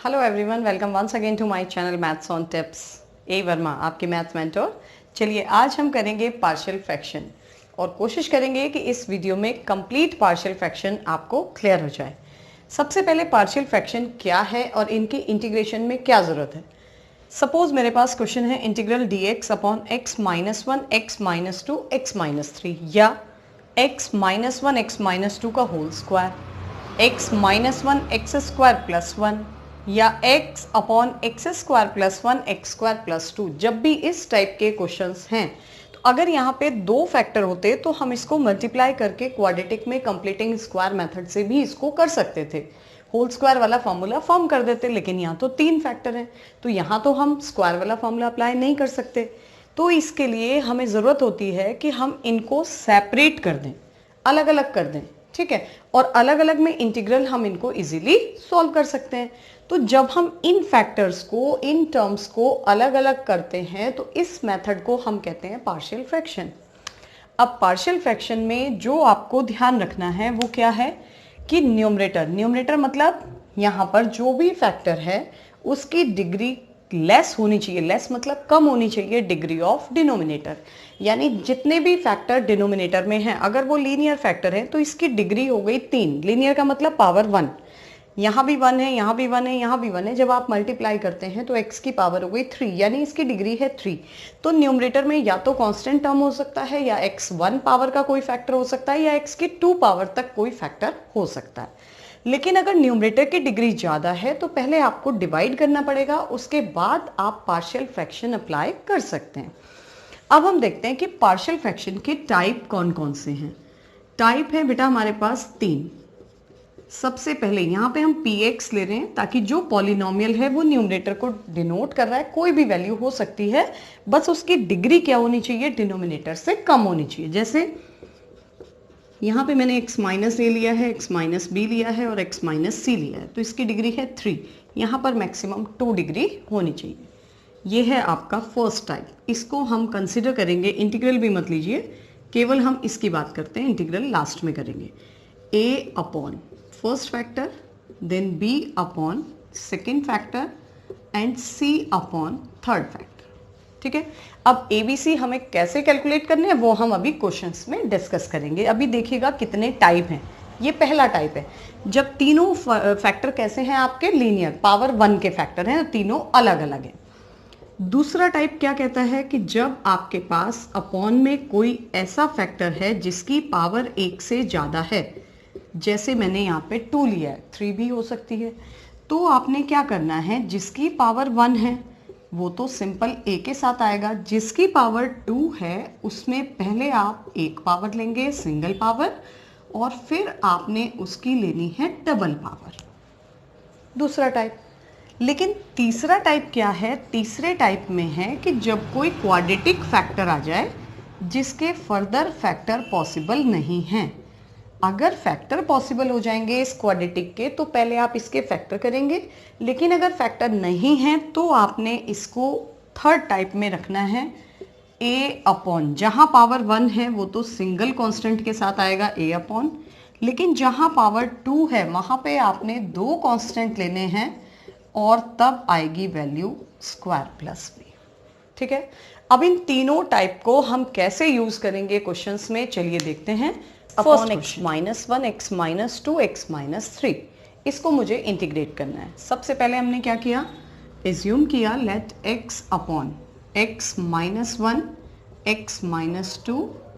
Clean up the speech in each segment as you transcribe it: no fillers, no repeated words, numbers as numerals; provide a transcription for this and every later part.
Hello everyone, welcome once again to my channel maths on tips. A Verma आपके maths mentor. चलिए आज हम करेंगे पार्शियल फ्रैक्शन और कोशिश करेंगे कि इस वीडियो में कंप्लीट पार्शियल फ्रैक्शन आपको क्लियर हो जाए। सबसे पहले पार्शियल फ्रैक्शन क्या है और इनके इंटीग्रेशन में क्या ज़रूरत है। सपोज मेरे पास क्वेश्चन है integral dx upon x minus 1 x minus 2 x minus 3 या x माइनस 1 x माइनस 2 का whole square, x minus 1 x square plus 1 या x upon x square plus 1 x square plus 2। जब भी इस टाइप के क्वेश्चंस हैं तो अगर यहाँ पे दो फैक्टर होते तो हम इसको मल्टीप्लाई करके क्वाड्रेटिक में कंप्लीटिंग स्क्वायर मेथड से भी इसको कर सकते थे, होल स्क्वायर वाला फॉर्मूला फॉर्म कर देते। लेकिन यहाँ तो तीन फैक्टर हैं तो यहाँ तो हम स्क्वायर वाला फॉर्मूला अप्लाई नहीं कर सकते। तो इसके लिए हमें ज़रूरत होती है कि हम इनको सेपरेट कर दें, अलग अलग कर दें, ठीक है। और अलग अलग में इंटीग्रल हम इनको इजीली सॉल्व कर सकते हैं। तो जब हम इन फैक्टर्स को, इन टर्म्स को अलग अलग करते हैं तो इस मेथड को हम कहते हैं पार्शियल फ्रैक्शन। अब पार्शियल फ्रैक्शन में जो आपको ध्यान रखना है वो क्या है कि न्यूमरेटर मतलब यहाँ पर जो भी फैक्टर है उसकी डिग्री लेस होनी चाहिए। लेस मतलब कम होनी चाहिए डिग्री ऑफ डिनोमिनेटर, यानी जितने भी फैक्टर डिनोमिनेटर में हैं अगर वो लीनियर फैक्टर है तो इसकी डिग्री हो गई 3। लीनियर का मतलब पावर 1, यहाँ भी 1 है, यहाँ भी 1 है, यहाँ भी 1 है। जब आप मल्टीप्लाई करते हैं तो x की पावर हो गई 3, यानी इसकी डिग्री है 3। तो न्यूमरेटर में या तो कांस्टेंट टर्म हो सकता है या x1 पावर का कोई फैक्टर हो सकता है या x की 2 पावर तक कोई फैक्टर हो सकता है। लेकिन अगर न्यूमरेटर की डिग्री ज़्यादा है तो पहले आपको डिवाइड करना पड़ेगा, उसके बाद आप पार्शियल फ्रैक्शन अप्लाई कर सकते हैं। अब हम देखते हैं कि पार्शियल फ्रैक्शन के टाइप कौन कौन से हैं। टाइप है बेटा हमारे पास 3। सबसे पहले यहाँ पे हम px ले रहे हैं ताकि जो पॉलिनोमियल है वो न्यूमरेटर को डिनोट कर रहा है, कोई भी वैल्यू हो सकती है, बस उसकी डिग्री क्या होनी चाहिए, डिनोमिनेटर से कम होनी चाहिए। जैसे यहाँ पे मैंने x माइनस ए लिया है, x माइनस बी लिया है और x माइनस सी लिया है, तो इसकी डिग्री है 3। यहाँ पर मैक्सिमम 2 डिग्री होनी चाहिए। ये है आपका फर्स्ट टाइप, इसको हम कंसिडर करेंगे। इंटीग्रल भी मत लीजिए, केवल हम इसकी बात करते हैं, इंटीग्रल लास्ट में करेंगे। a upon first factor, then b upon second factor and c upon third factor, ठीक है। अब ABC हमें कैसे कैलकुलेट करने हैं वो हम अभी क्वेश्चंस में डिस्कस करेंगे। अभी देखिएगा कितने टाइप हैं। ये पहला टाइप है जब तीनों फैक्टर कैसे हैं आपके, लीनियर, पावर 1 के फैक्टर हैं, तीनों अलग अलग हैं। दूसरा टाइप क्या कहता है कि जब आपके पास अपॉन में कोई ऐसा फैक्टर है जिसकी पावर 1 से ज़्यादा है, जैसे मैंने यहाँ पे 2 लिया है, 3 भी हो सकती है। तो आपने क्या करना है, जिसकी पावर 1 है वो तो सिंपल a के साथ आएगा, जिसकी पावर 2 है उसमें पहले आप एक पावर लेंगे, सिंगल पावर, और फिर आपने उसकी लेनी है डबल पावर। दूसरा टाइप। लेकिन तीसरा टाइप क्या है, तीसरे टाइप में है कि जब कोई क्वाड्रेटिक फैक्टर आ जाए जिसके फर्दर फैक्टर पॉसिबल नहीं हैं। अगर फैक्टर पॉसिबल हो जाएंगे इस क्वाड्रेटिक के तो पहले आप इसके फैक्टर करेंगे, लेकिन अगर फैक्टर नहीं है तो आपने इसको थर्ड टाइप में रखना है। a अपॉन, जहाँ पावर 1 है वो तो सिंगल कांस्टेंट के साथ आएगा a अपॉन, लेकिन जहाँ पावर 2 है वहाँ पे आपने 2 कांस्टेंट लेने हैं और तब आएगी वैल्यू स्क्वायर प्लस b, ठीक है। अब इन तीनों टाइप को हम कैसे यूज करेंगे क्वेश्चंस में, चलिए देखते हैं। Upon x minus 1 x minus 2 x minus 3, इसको मुझे इंटीग्रेट करना है। सबसे पहले हमने क्या किया, एज्यूम किया let x upon x minus 1 x minus 2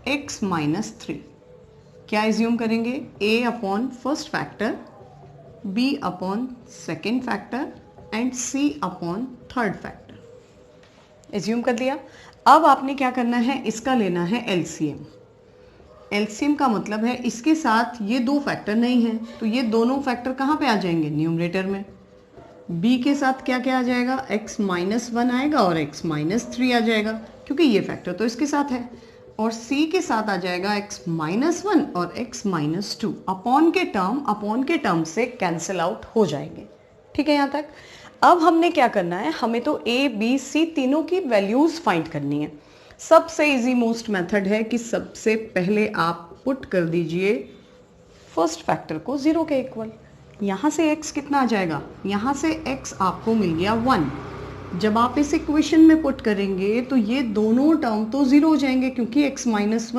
x minus 3। क्या एज्यूम करेंगे, a upon first factor, b upon second factor and c upon third factor. Assume कर लिया। अब आपने क्या करना है, इसका लेना है एलसीएम। एलसीएम का मतलब है इसके साथ ये दो फैक्टर नहीं है तो ये दोनों फैक्टर कहाँ पे आ जाएंगे, न्यूमरेटर में। b के साथ क्या क्या आ जाएगा, x माइनस 1 आएगा और x माइनस 3 आ जाएगा क्योंकि ये फैक्टर तो इसके साथ है। और c के साथ आ जाएगा x माइनस 1 और x माइनस 2। अपॉन के टर्म से कैंसिल आउट हो जाएंगे, ठीक है यहाँ तक। अब हमने क्या करना है, हमें तो a b c तीनों की वैल्यूज फाइंड करनी है। सबसे इजी मोस्ट मेथड है कि सबसे पहले आप पुट कर दीजिए फर्स्ट फैक्टर को 0 के इक्वल, यहाँ से x कितना आ जाएगा, यहाँ से x आपको मिल गया 1। जब आप इस इक्वेशन में पुट करेंगे तो ये दोनों टर्म तो ज़ीरो हो जाएंगे, क्योंकि x माइनस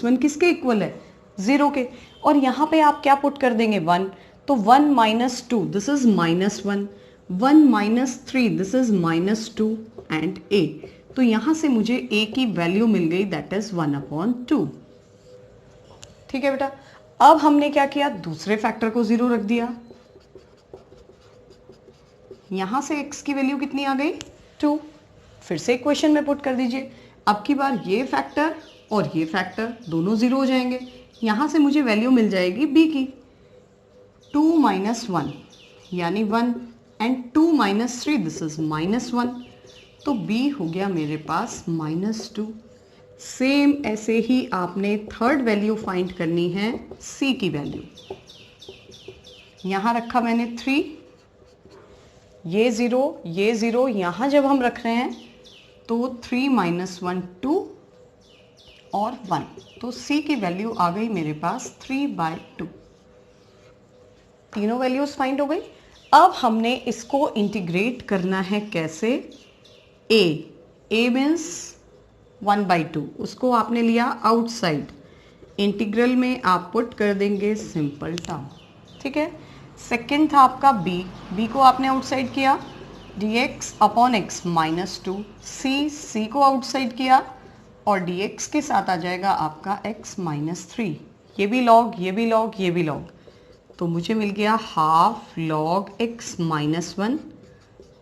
वन किसके इक्वल है, 0 के। और यहाँ पे आप क्या पुट कर देंगे, 1। तो 1 minus 2 this is -1, 1 minus 3 this is -2 and a। तो यहाँ से मुझे a की वैल्यू मिल गई, दैट इज 1/2। ठीक है बेटा। अब हमने क्या किया, दूसरे फैक्टर को 0 रख दिया। यहां से x की वैल्यू कितनी आ गई, 2। फिर से इक्वेशन में पुट कर दीजिए। अब की बार ये फैक्टर और ये फैक्टर दोनों 0 हो जाएंगे। यहां से मुझे वैल्यू मिल जाएगी b की, 2 माइनस 1 यानी 1 एंड 2 माइनस 3 दिस इज -1। तो b हो गया मेरे पास -2। सेम ऐसे ही आपने थर्ड वैल्यू फाइंड करनी है, c की वैल्यू। यहां रखा मैंने 3, ये 0 यहाँ जब हम रख रहे हैं तो 3 माइनस 1 2 और 1, तो c की वैल्यू आ गई मेरे पास 3/2। तीनों वैल्यूज फाइंड हो गई। अब हमने इसको इंटीग्रेट करना है कैसे, a मीन्स 1/2, उसको आपने लिया आउटसाइड। इंटीग्रल में आप पुट कर देंगे सिंपल टर्म। ठीक है। सेकेंड था आपका b को आपने आउटसाइड किया, dx अपॉन x -2, c को आउटसाइड किया और dx के साथ आ जाएगा आपका x -3। ये भी लॉग, ये भी लॉग, ये भी लॉग, तो मुझे मिल गया half log x -1,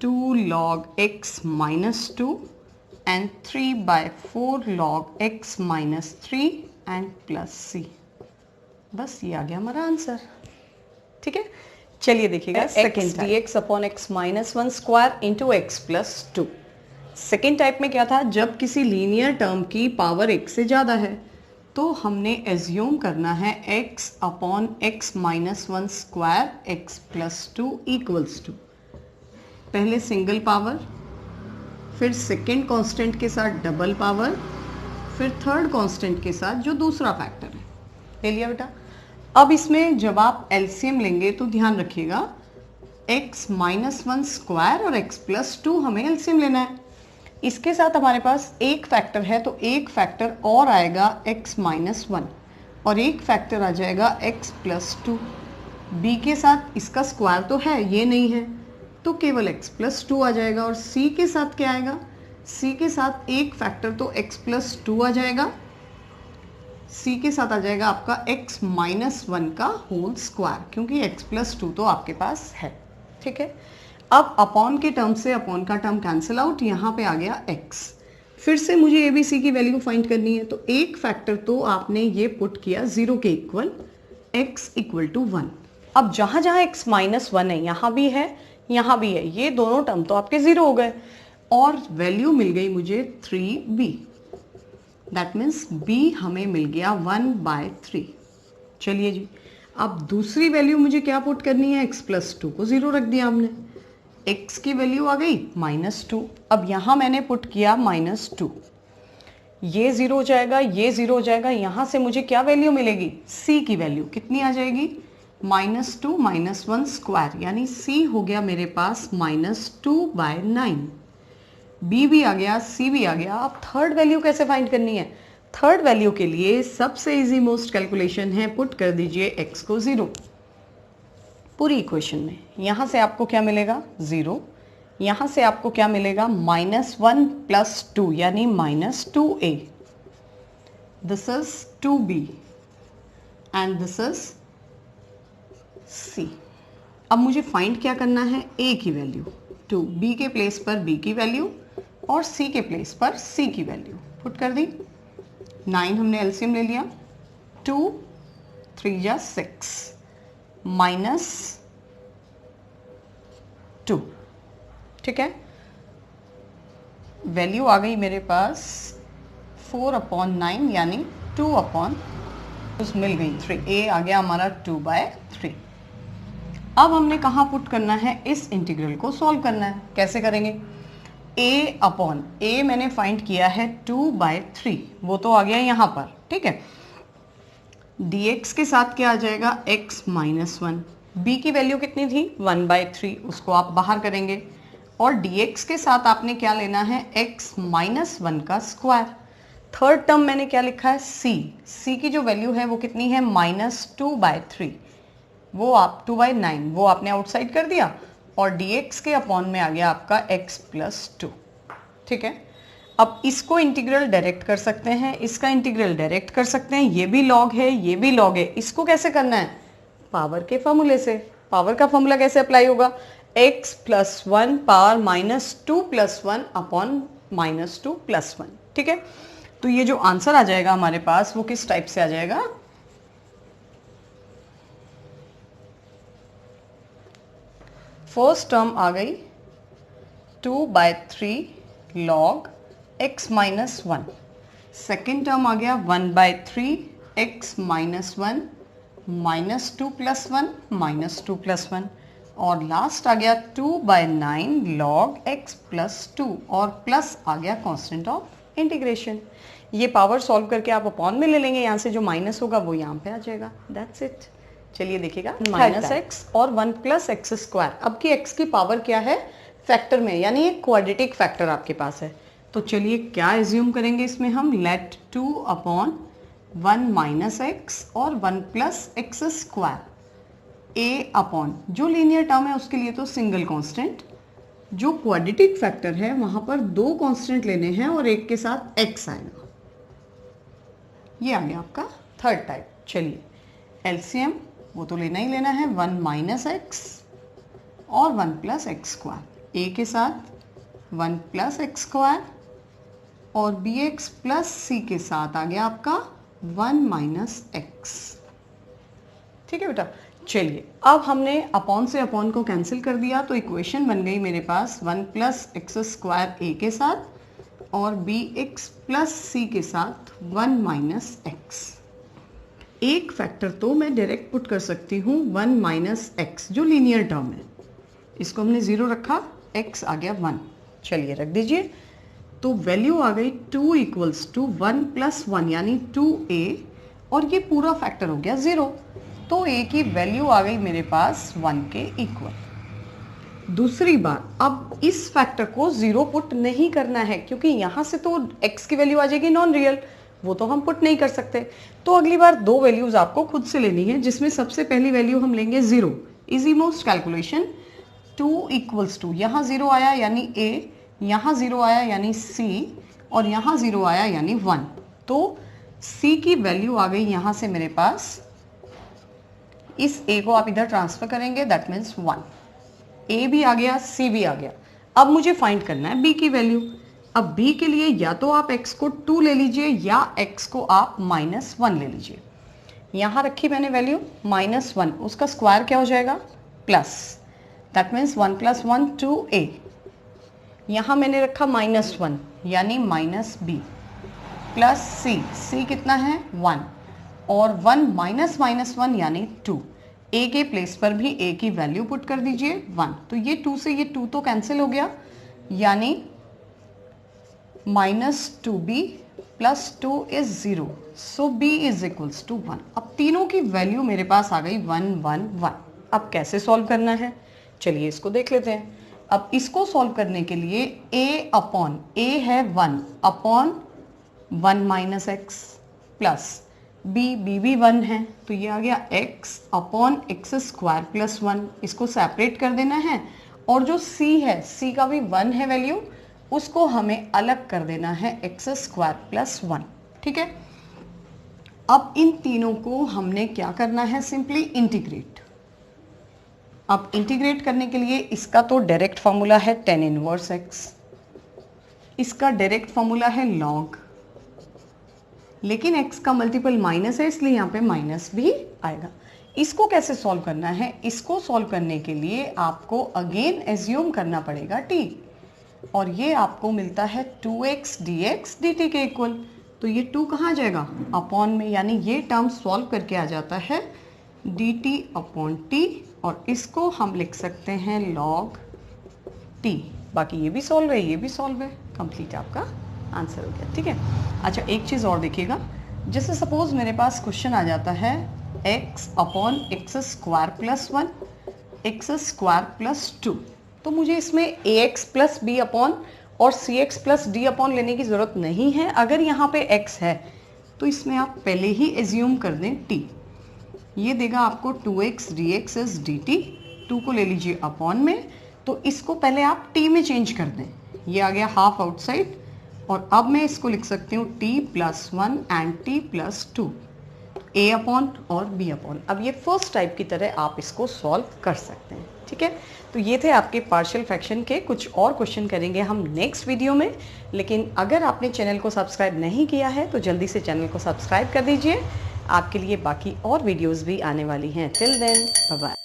2 log x -2 and 3/4 log x -3 and plus c। बस ये आ गया हमारा आंसर। ठीक है। चलिए देखिएगा, second dx upon x -1 square into x plus 2। Second type में क्या था, जब किसी लीनियर टर्म की पावर x से ज़्यादा है तो हमने एज्यूम करना है x upon x -1 square x plus 2 equals to पहले सिंगल पावर, फिर सेकेंड कांस्टेंट के साथ डबल पावर, फिर थर्ड कांस्टेंट के साथ जो दूसरा फैक्टर है। ले लिया बेटा। अब इसमें जब आप एलसीएम लेंगे तो ध्यान रखिएगा, x -1 स्क्वायर और x प्लस 2 हमें एलसीएम लेना है। इसके साथ हमारे पास एक फैक्टर है तो एक फैक्टर और आएगा x -1 और एक फैक्टर आ जाएगा x प्लस 2। b के साथ इसका स्क्वायर तो है, ये नहीं है, तो केवल x प्लस 2 आ जाएगा। और c के साथ क्या आएगा, c के साथ एक फैक्टर तो x प्लस 2 आ जाएगा, c के साथ आ जाएगा आपका x -1 का होल स्क्वायर, क्योंकि x प्लस 2 तो आपके पास है। ठीक है। अब अपॉन के टर्म से अपॉन का टर्म कैंसिल आउट, यहाँ पे आ गया x। फिर से मुझे a b c की वैल्यू फाइंड करनी है, तो एक फैक्टर तो आपने ये पुट किया 0 के इक्वल, x = 1। अब जहाँ जहाँ x -1 है, यहाँ भी है, यहाँ भी है, ये दोनों टर्म तो आपके 0 हो गए और वैल्यू मिल गई मुझे 3b। दैट मीन्स b हमें मिल गया 1/3। चलिए जी, अब दूसरी वैल्यू मुझे क्या पुट करनी है, x प्लस 2 को 0 रख दिया हमने, x की वैल्यू आ गई -2। अब यहाँ मैंने पुट किया -2, ये 0 हो जाएगा, ये 0 हो जाएगा। यहाँ से मुझे क्या वैल्यू मिलेगी, c की वैल्यू कितनी आ जाएगी, -2 -1 स्क्वायर, यानी c हो गया मेरे पास -2/9। b भी आ गया, c भी आ गया। अब थर्ड वैल्यू कैसे फाइंड करनी है, थर्ड वैल्यू के लिए सबसे इजी मोस्ट कैलकुलेशन है, पुट कर दीजिए x को 0 पूरी इक्वेशन में। यहाँ से आपको क्या मिलेगा, 0, यहाँ से आपको क्या मिलेगा, -1 + 2 यानी -2a, this is 2b and this is c। अब मुझे फाइंड क्या करना है, a की वैल्यू, 2, b के प्लेस पर b की वैल्यू और c के प्लेस पर c की वैल्यू पुट कर दी। 9 हमने एलसीएम ले लिया, 2 3 या 6 -2। ठीक है। वैल्यू आ गई मेरे पास 4/9 यानी 2/, मिल गई 3। a आ गया हमारा 2/3। अब हमने कहाँ पुट करना है, इस इंटीग्रल को सॉल्व करना है। कैसे करेंगे, a मैंने फाइंड किया है 2/3, वो तो आ गया यहाँ पर। ठीक है। dx के साथ क्या आ जाएगा, x -1, b की वैल्यू कितनी थी 1/3, उसको आप बाहर करेंगे और dx के साथ आपने क्या लेना है x माइनस 1 का स्क्वायर। थर्ड टर्म मैंने क्या लिखा है c की जो वैल्यू है वो कितनी है -2/3, वो आप 2/9 वो आपने आउटसाइड कर दिया और dx के अपॉन में आ गया आपका x + 2। ठीक है, अब इसको इंटीग्रल डायरेक्ट कर सकते हैं, इसका इंटीग्रल डायरेक्ट कर सकते हैं, ये भी लॉग है ये भी लॉग है। इसको कैसे करना है पावर के फॉर्मूले से। पावर का फॉर्मूला कैसे अप्लाई होगा x + 1 पावर -2 + 1 अपॉन -2 + 1। ठीक है, तो ये जो आंसर आ जाएगा हमारे पास वो किस टाइप से आ जाएगा, फर्स्ट टर्म आ गई 2/3 log x - 1, सेकेंड टर्म आ गया 1/3 x - 1 -2 + 1 -2 + 1 और लास्ट आ गया 2/9 log x + 2 और प्लस आ गया कांस्टेंट ऑफ इंटीग्रेशन। ये पावर सॉल्व करके आप अपॉन में ले लेंगे, यहाँ से जो माइनस होगा वो यहाँ पे आ जाएगा। That's it. चलिए देखिएगा -x और 1 + x²। अब की x की पावर क्या है फैक्टर में, यानी एक क्वाड्रेटिक फैक्टर आपके पास है। तो चलिए क्या एज्यूम करेंगे इसमें हम, लेट 2/1 - x और 1 + x²। a अपॉन जो लीनियर टर्म है उसके लिए तो सिंगल कांस्टेंट, जो क्वाड्रेटिक फैक्टर है वहां पर दो कांस्टेंट लेने हैं और एक के साथ x आएगा। ये आ गया आपका थर्ड टाइप। चलिए एलसीएम वो तो लेना ही लेना है, 1 - x और 1 + x²। a के साथ 1 + x² और bx + c के साथ आ गया आपका 1 - x। ठीक है बेटा, चलिए अब हमने अपॉन से अपॉन को कैंसिल कर दिया तो इक्वेशन बन गई मेरे पास 1 + x² a के साथ और bx + c के साथ 1 - x। एक फैक्टर तो मैं डायरेक्ट पुट कर सकती हूँ 1 - x जो लीनियर टर्म है, इसको हमने 0 रखा, x आ गया 1। चलिए रख दीजिए, तो वैल्यू आ गई 2 = 1 + 1 यानी 2a और ये पूरा फैक्टर हो गया 0, तो a की वैल्यू आ गई मेरे पास 1 के इक्वल। दूसरी बात, अब इस फैक्टर को 0 पुट नहीं करना है क्योंकि यहाँ से तो x की वैल्यू आ जाएगी नॉन रियल, वो तो हम पुट नहीं कर सकते। तो अगली बार दो वैल्यूज आपको खुद से लेनी है, जिसमें सबसे पहली वैल्यू हम लेंगे 0। इजी मोस्ट कैलकुलेशन, 2 = यहाँ 0 आया यानी a, यहाँ 0 आया यानी c और यहाँ 0 आया यानी 1, तो c की वैल्यू आ गई यहाँ से मेरे पास, इस a को आप इधर ट्रांसफर करेंगे दैट मीन्स 1। a भी आ गया c भी आ गया। अब मुझे फाइंड करना है b की वैल्यू। अब b के लिए या तो आप x को 2 ले लीजिए या x को आप -1 ले लीजिए। यहाँ रखी मैंने वैल्यू -1, उसका स्क्वायर क्या हो जाएगा प्लस, दैट मीन्स 1 + 1 2a। यहाँ मैंने रखा -1 यानी -b प्लस c कितना है 1 और 1 - -1 यानी 2। a के प्लेस पर भी a की वैल्यू पुट कर दीजिए 1, तो ये 2 से ये 2 तो कैंसिल हो गया, यानी -2b + 2 = 0, सो b = 1। अब तीनों की वैल्यू मेरे पास आ गई 1 1 1। अब कैसे सॉल्व करना है चलिए इसको देख लेते हैं। अब इसको सॉल्व करने के लिए a है 1 अपॉन 1 - x प्लस b भी 1 है, तो ये आ गया x अपॉन x² + 1। इसको सेपरेट कर देना है और जो c है, c का भी 1 है वैल्यू, उसको हमें अलग कर देना है x² + 1। ठीक है, अब इन तीनों को हमने क्या करना है, सिंपली इंटीग्रेट। अब इंटीग्रेट करने के लिए इसका तो डायरेक्ट फॉर्मूला है tan 1x, इसका डायरेक्ट फॉर्मूला है log, लेकिन x का मल्टीपल माइनस है इसलिए यहाँ पे माइनस भी आएगा। इसको कैसे सॉल्व करना है, इसको सॉल्व करने के लिए आपको अगेन एज्यूम करना पड़ेगा t, और ये आपको मिलता है 2x dx dt के इक्वल। तो ये 2 कहाँ जाएगा अपॉन में, यानी ये टर्म सॉल्व करके आ जाता है dt/t और इसको हम लिख सकते हैं log t। बाकी ये भी सॉल्व है, ये भी सॉल्व है, कंप्लीट आपका आंसर हो गया। ठीक है, अच्छा एक चीज़ और देखिएगा, जैसे सपोज मेरे पास क्वेश्चन आ जाता है x upon x square plus 1 x square plus 2। तो मुझे इसमें ax प्लस बी अपॉन और cx प्लस डी अपॉन लेने की ज़रूरत नहीं है। अगर यहाँ पे x है तो इसमें आप पहले ही एज्यूम कर दें t। ये देगा आपको 2x dx इज dt। 2 को ले लीजिए अपॉन में, तो इसको पहले आप t में चेंज कर दें। ये आ गया हाफ आउटसाइड, और अब मैं इसको लिख सकती हूँ t plus 1 and t plus 2, a upon और b अपॉन। अब ये फर्स्ट टाइप की तरह आप इसको सॉल्व कर सकते हैं। ठीक है, तो ये थे आपके पार्शियल फ्रैक्शन के। कुछ और क्वेश्चन करेंगे हम नेक्स्ट वीडियो में, लेकिन अगर आपने चैनल को सब्सक्राइब नहीं किया है तो जल्दी से चैनल को सब्सक्राइब कर दीजिए। आपके लिए बाकी और वीडियोस भी आने वाली हैं। Till then bye bye.